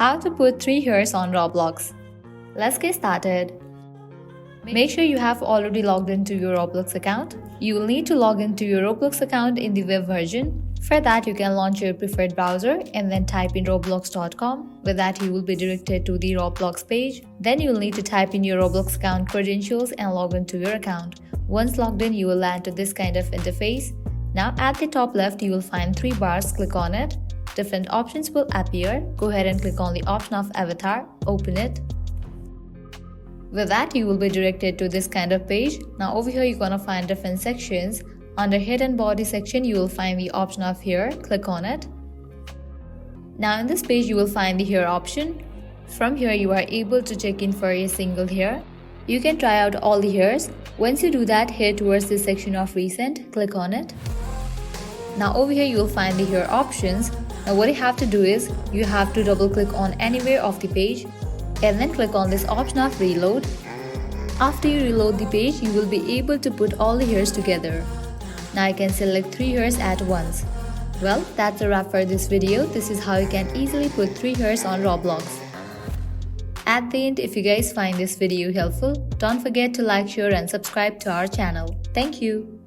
How to put 3 hairs on Roblox. Let's get started. Make sure you have already logged into your Roblox account. You will need to log into your Roblox account in the web version. For that, you can launch your preferred browser and then type in roblox.com. With that, you will be directed to the Roblox page. Then you will need to type in your Roblox account credentials and log into your account. Once logged in, you will land to this kind of interface. Now at the top left, you will find 3 bars. Click on it. Different options will appear. Go ahead and click on the option of avatar. Open it. With that, you will be directed to this kind of page. Now over here, you're gonna find different sections. Under head and body section, you will find the option of hair. Click on it. Now in this page, you will find the hair option. From here, you are able to check in for a single hair. You can try out all the hairs. Once you do that, head towards this section of recent. Click on it. Now over here, you will find the hair options. Now what you have to do is, you have to double click on anywhere of the page and then click on this option of reload. After you reload the page, you will be able to put all the hairs together. Now I can select 3 hairs at once. Well, that's a wrap for this video. This is how you can easily put 3 hairs on Roblox. At the end, if you guys find this video helpful, don't forget to like, share and subscribe to our channel. Thank you.